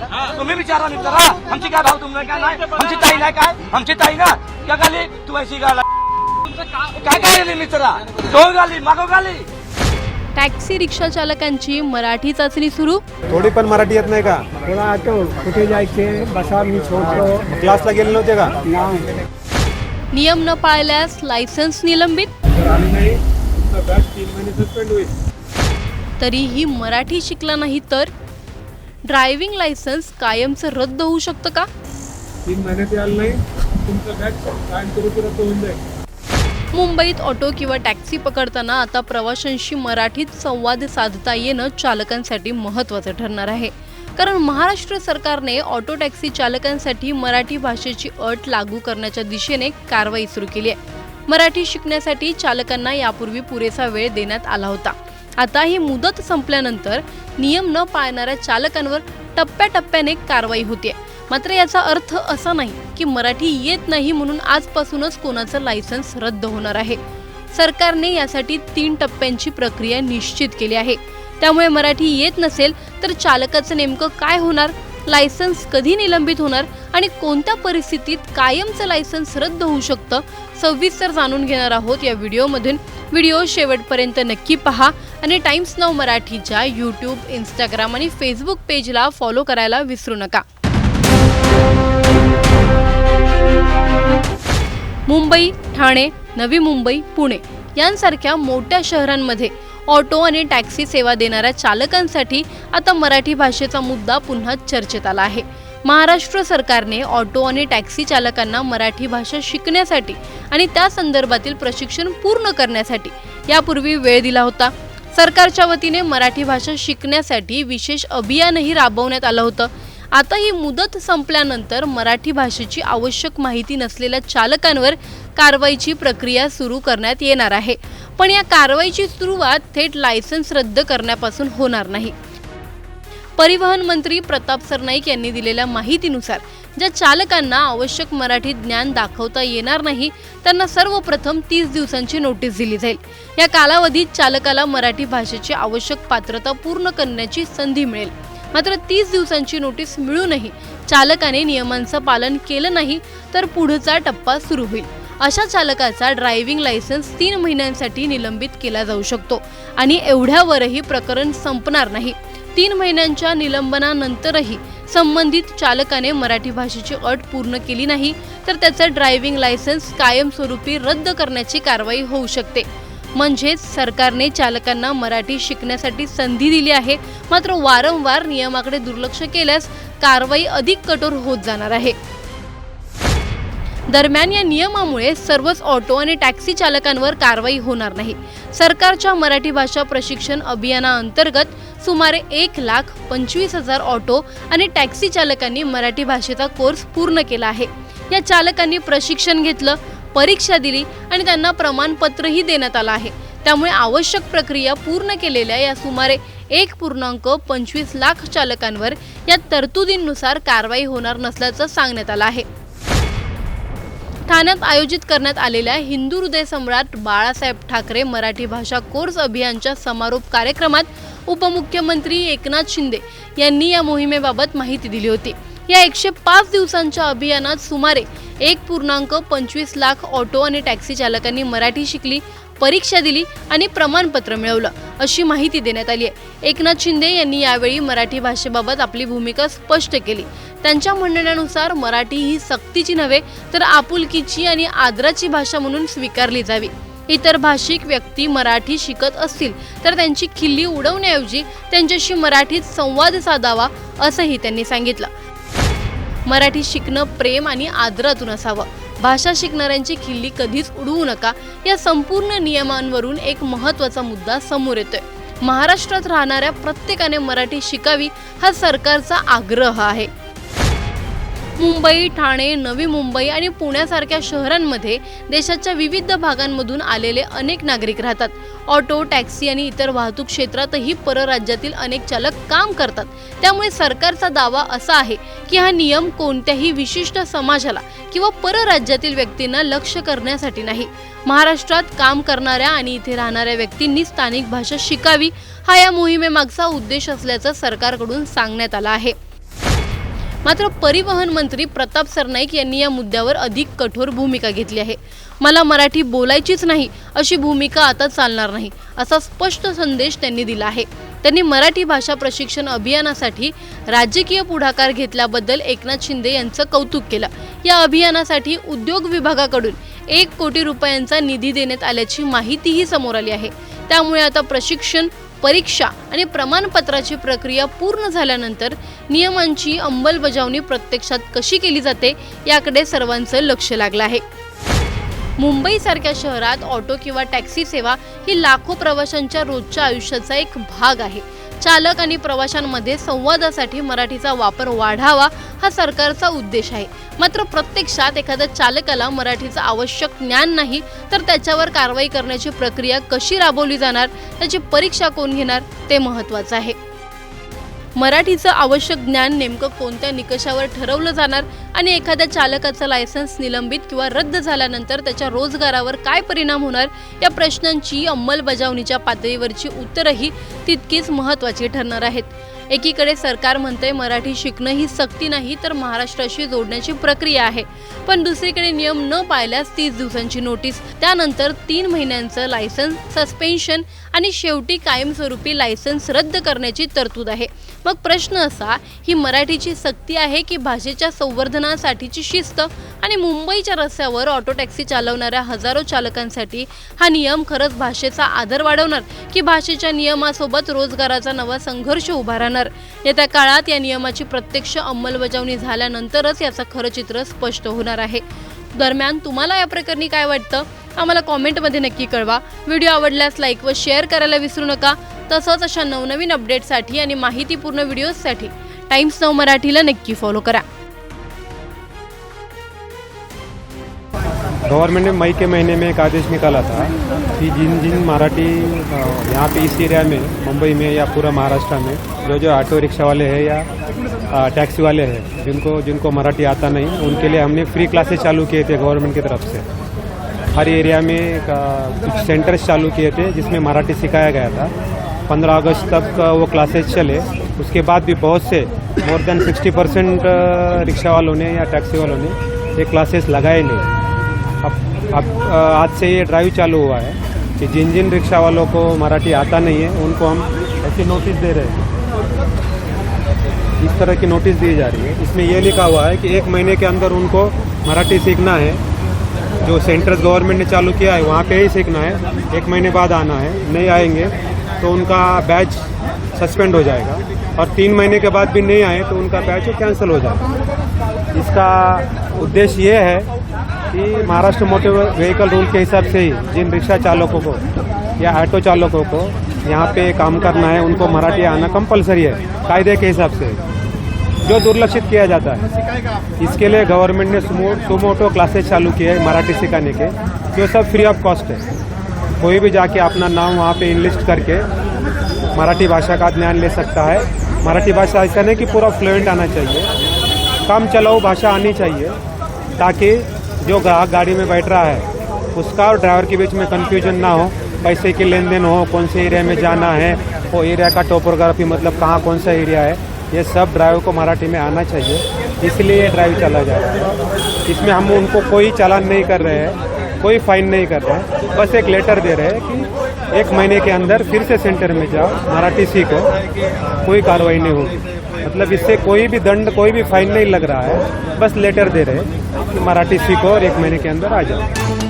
तुम्ही विचारा मित्रा, आमची काय भाव तुम्हाला काय नाही, आमची ताई नाही काय, आमची ताई ना क्या गाली तू ऐसी गाला काय काय मित्रा, तो गाली मागो गाली. टॅक्सी रिक्षा चालकांची मराठी चाचणी सुरू. थोडी पण मराठी येत नाही का? थोडा आठव कुठे जायचे बसा मी सोडतो. क्लासला गेले नव्हते का? नाही. नियम न पाळल्यास लायसन्स निलंबित. तरीही मराठी शिकला नाही तर ड्रायव्हिंग लायसन्स कायमचं रद्द होऊ शकतं का? 3 महिन्यात यायला नाही तुमचं बॅग कायमस्वरूपी रद्द होऊन जाईल. मुंबईत ऑटो किंवा टॅक्सी पकडताना आता प्रवाशांशी मराठीत संवाद साधता येणं चालकांसाठी महत्त्वाचं ठरणार आहे. कारण महाराष्ट्र सरकारने ऑटो टॅक्सी चालकांसाठी मराठी भाषेची अट लागू करण्याच्या दिशेने कारवाई सुरू केली आहे. मराठी शिकण्यासाठी चालकांना यापूर्वी पुरेसा वेळ देण्यात आला होता. आता ही मुदत संपल्यानंतर नियम न पाळणाऱ्या चालकांवर टप्प्याटप्प्याने कारवाई होते. मात्र याचा अर्थ असा नाही की मराठी येत नाही म्हणून आजपासूनच कोणाचं लायसन्स रद्द होणार आहे. सरकारने यासाठी 3 टप्प्यांची प्रक्रिया निश्चित केली आहे. त्यामुळे मराठी येत नसेल तर चालकाचं नेमकं काय होणार, लायसन्स कधी निलंबित होणार आणि कोणत्या परिस्थितीत कायमचं लायसन्स रद्द होऊ शकतं, सविस्तर जाणून घेणार आहोत या व्हिडिओमधून. व्हिडिओ शेवटपर्यंत नक्की पहा आणि टाइम्स नाऊ मराठीच्या यूट्यूब, इंस्टाग्राम आणि फेसबुक पेजला फॉलो करायला विसरू नका. मुंबई, ठाणे, नवी मुंबई, पुणे यांसारख्या मोठ्या शहरांमध्ये ऑटो आणि टॅक्सी सेवा देणाऱ्या चालकांसाठी आता मराठी भाषेचा मुद्दा पुन्हा चर्चेत आला आहे. महाराष्ट्र सरकारने ऑटो आणि टॅक्सी चालकांना मराठी भाषा शिकण्यासाठी आणि त्या संदर्भातील प्रशिक्षण पूर्ण करण्यासाठी यापूर्वी वेळ दिला होता. सरकारच्या वतीने मराठी भाषा शिकण्यासाठी विशेष अभियानही राबवण्यात आलं होतं. आता ही मुदत संपल्यानंतर मराठी भाषेची आवश्यक माहिती नसलेल्या चालकांवर कारवाईची प्रक्रिया सुरू करण्यात येणार आहे. पण या कारवाईची सुरुवात थेट लायसन्स रद्द करण्यापासून होणार नाही. परिवहन मंत्री प्रताप सरनाईक यांनी दिलेल्या माहितीनुसार ज्या चालकांना आवश्यक मराठी ज्ञान दाखवता येणार नाही त्यांना सर्वप्रथम 30 दिवसांची नोटीस दिली जाईल. या कालावधीत चालकाला मराठी भाषेची आवश्यक पात्रता पूर्ण करण्याची संधी मिळेल. मात्र 30 दिवसांची नोटीस मिळूनही चालकाने नियमांचं पालन केलं नाही तर पुढचा टप्पा सुरू होईल. अशा चालकाचा ड्रायव्हिंग लायसन्स 3 महिन्यांसाठी निलंबित केला जाऊ शकतो आणि एवढ्यावरही प्रकरण संपणार नाही. 3 महिन्यांच्या निलंबनानंतरही संबंधित चालकाने मराठी भाषेची अट पूर्ण केली नाही तर त्याचं ड्रायव्हिंग लायसन्स कायमस्वरूपी रद्द करण्याची कारवाई होऊ शकते. म्हणजेच सरकारने चालकांना मराठी शिकण्यासाठी संधी दिली आहे, मात्र वारंवार नियमाकडे दुर्लक्ष केल्यास कारवाई अधिक कठोर होत जाणार आहे. दरम्यान या नियमामुळे सर्वच ऑटो आणि टॅक्सी चालकांवर कारवाई होणार नाही. सरकारच्या मराठी भाषा प्रशिक्षण अभियानाअंतर्गत सुमारे 1,25,000 ऑटो आणि टॅक्सी चालकांनी मराठी भाषेचा कोर्स पूर्ण केला आहे. या चालकांनी प्रशिक्षण घेतलं, परीक्षा दिली आणि त्यांना प्रमाणपत्रही देण्यात आलं आहे. त्यामुळे आवश्यक प्रक्रिया पूर्ण केलेल्या या सुमारे 1.25 लाख चालकांवर या तरतुदींनुसार कारवाई होणार नसल्याचं सांगण्यात आलं आहे. ठाण्यात आयोजित करण्यात आलेल्या हिंदू हृदय सम्राट बाळासाहेब ठाकरे मराठी भाषा कोर्स अभियानच्या समारोप कार्यक्रमात उपमुख्यमंत्री एकनाथ शिंदे यांनी या मोहिमेबाबत माहिती दिली होती. या 105 दिवसांच्या अभियानात सुमारे 1.25 लाख ऑटो आणि टॅक्सी चालकांनी मराठी शिकली, परीक्षा दिली आणि प्रमाणपत्र मिळवलं अशी माहिती देण्यात आली आहे. एकनाथ शिंदे यांनी यावेळी मराठी भाषेबाबत आपली भूमिका स्पष्ट केली. त्यांच्या म्हणण्यानुसार मराठी ही सक्तीची नव्हे तर आपुलकीची आणि आदराची भाषा म्हणून स्वीकारली जावी. इतर भाषिक व्यक्ती मराठी शिकत असतील तर त्यांची खिल्ली उडवण्याऐवजी त्यांच्याशी मराठीत संवाद साधावा असंही त्यांनी सांगितलं. मराठी शिकणं प्रेम आणि आदरातून असावं. भाषा शिकणाऱ्यांची खिल्ली कधीच उडवू नका या संपूर्ण नियमांवरून एक महत्त्वाचा मुद्दा समोर येतोय. महाराष्ट्रात राहणाऱ्या प्रत्येकाने मराठी शिकावी हा सरकारचा आग्रह आहे. मुंबई, ठाणे, नवी मुंबई आणि पुण्यासारख्या शहरांमध्ये देशाच्या विविध भागांमधून आलेले अनेक नागरिक राहतात. ऑटो, टॅक्सी आणि इतर वाहतूक क्षेत्रातही परराज्यातील अनेक चालक काम करतात. त्यामुळे सरकारचा दावा असा आहे की हा नियम कोणत्याही विशिष्ट समाजाला किंवा परराज्यातील व्यक्तींना लक्ष्य करण्यासाठी नाही. महाराष्ट्रात काम करणाऱ्या आणि इथे राहणाऱ्या व्यक्तींनी स्थानिक भाषा शिकावी हा या मोहिमेमागचा उद्देश असल्याचं सरकारकडून सांगण्यात आलं आहे. मात्र परिवहन मंत्री प्रताप सरनाईक यांनी या मुद्द्यावर अधिक कठोर भूमिका घेतली आहे. मला मराठी बोलायचीच नाही अशी भूमिका आता चालणार नाही असा स्पष्ट संदेश त्यांनी दिला आहे. त्यांनी मराठी भाषा प्रशिक्षण अभियानासाठी राजकीय पुढाकार घेतल्याबद्दल एकनाथ शिंदे यांचं कौतुक केलं. या अभियानासाठी उद्योग विभागाकडून 1 कोटी रुपयांचा निधी देण्यात आल्याची माहितीही समोर आली आहे. त्यामुळे आता प्रशिक्षण, परीक्षा आणि प्रमाणपत्राची प्रक्रिया पूर्ण झाल्यानंतर नियमांची अंमलबजावणी प्रत्यक्षात कशी केली जाते याकडे सर्वांचं लक्ष लागलं आहे. मुंबईसारख्या शहरात ऑटो किंवा टॅक्सी सेवा ही लाखो प्रवाशांच्या रोजच्या आयुष्याचा एक भाग आहे. चालक आणि प्रवाशांमध्ये संवादासाठी मराठीचा वापर वाढावा हा सरकारचा उद्देश आहे. मात्र प्रत्यक्षात एखाद्या चालकाला मराठीचं आवश्यक ज्ञान नाही तर त्याच्यावर कारवाई करण्याची प्रक्रिया कशी राबवली जाणार, त्याची परीक्षा कोण घेणार ते महत्त्वाचं आहे. मराठीचं आवश्यक ज्ञान नेमकं कोणत्या निकषावर ठरवलं जाणार आणि एखाद्या चालकाचं लायसन्स निलंबित किंवा रद्द झाल्यानंतर त्याच्या रोजगारावर काय परिणाम होणार या प्रश्नांची अंमलबजावणीच्या पातळीवरची उत्तरंही तितकीच महत्त्वाची ठरणार आहेत. एकीकडे सरकार म्हणते मराठी शिकणं ही सक्ती नाही तर महाराष्ट्राशी जोडण्याची प्रक्रिया आहे, पण दुसरीकडे नियम न पाळल्यास 30 दिवसांची नोटीस, त्यानंतर 3 महिन्यांचं लायसन्स सस्पेन्शन आणि शेवटी कायमस्वरूपी लायसन्स रद्द करण्याची तरतूद आहे. मग प्रश्न असा, ही मराठीची सक्ती आहे की भाषेच्या संवर्धनासाठीची शिस्त? आणि मुंबईच्या रस्त्यावर ऑटो टॅक्सी चालवणाऱ्या हजारो चालकांसाठी हा नियम खरंच भाषेचा आदर वाढवणार की भाषेच्या नियमासोबत रोजगाराचा नवा संघर्ष उभा राहणार? येत्या काळात या नियमाची प्रत्यक्ष अंमलबजावणी झाल्यानंतरच याचं खरं चित्र स्पष्ट होणार आहे. दरम्यान तुम्हाला या प्रकरणी काय वाटतं आम्हाला कॉमेंटमध्ये नक्की कळवा. व्हिडिओ आवडल्यास लाईक व शेअर करायला विसरू नका. तसंच अशा नवनवीन अपडेट्ससाठी आणि माहितीपूर्ण व्हिडिओजसाठी टाइम्स नाऊ मराठीला नक्की फॉलो करा. गवर्नमेंट ने मई के महीने में एक आदेश निकाला था कि जिन मराठी यहाँ पे इस एरिया में, मुंबई में या पूरा महाराष्ट्र में जो ऑटो रिक्शा वाले हैं या टैक्सी वाले हैं जिनको मराठी आता नहीं, उनके लिए हमने फ्री क्लासेस चालू किए थे गवर्नमेंट की तरफ से. हर एरिया में कुछ सेंटर्स चालू किए थे जिसमें मराठी सिखाया गया था. 15 अगस्त तक वो क्लासेस चले. उसके बाद भी बहुत से मोर देन 60% रिक्शा वालों ने या टैक्सी वालों ने ये क्लासेस लगाए नहीं. अब आज से ये ड्राइव चालू हुआ है कि जिन रिक्शा वालों को मराठी आता नहीं है उनको हम ऐसी नोटिस दे रहे हैं. इस तरह की नोटिस दी जा रही है. इसमें ये लिखा हुआ है कि 1 महीने के अंदर उनको मराठी सीखना है. जो सेंटर्स गवर्नमेंट ने चालू किया है वहाँ पे ही सीखना है. 1 महीने बाद आना है. नहीं आएंगे तो उनका बैच सस्पेंड हो जाएगा और 3 महीने के बाद भी नहीं आए तो उनका बैच कैंसिल हो जाएगा. इसका उद्देश्य ये है कि महाराष्ट्र मोटर व्हीकल रूल के हिसाब से ही जिन रिक्शा चालकों को या ऑटो चालकों को यहाँ पे काम करना है उनको मराठी आना कंपलसरी है कायदे के हिसाब से, जो दुर्लक्षित किया जाता है. इसके लिए गवर्नमेंट ने सुमोटो क्लासेस चालू किए हैं मराठी सिखाने के, जो सब फ्री ऑफ कॉस्ट है. कोई भी जाके अपना नाम वहाँ पे इनलिस्ट करके मराठी भाषा का ज्ञान ले सकता है. मराठी भाषा ऐसा नहीं कि पूरा फ्लुएंट आना चाहिए, काम चलाऊ भाषा आनी चाहिए ताकि जो ग्राहक गाड़ी में बैठ रहा है उसका और ड्राइवर के बीच में कंफ्यूजन ना हो. पैसे के लेन देन हो, कौन से एरिया में जाना है, वो एरिया का टोपोग्राफी मतलब कहाँ कौन सा एरिया है, ये सब ड्राइवर को मराठी में आना चाहिए. इसलिए ये ड्राइव चला जा रहा है. इसमें हम उनको कोई चालान नहीं कर रहे हैं, कोई फाइन नहीं कर रहे हैं. बस एक लेटर दे रहे हैं कि 1 महीने के अंदर फिर से सेंटर में जाओ, मराठी सीखो, कोई कार्रवाई नहीं होगी. मतलब इससे कोई भी दंड, कोई भी फाइन नहीं लग रहा है. बस लेटर दे रहे हैं कि मराठी सीखो और 1 महीने के अंदर आ जाओ.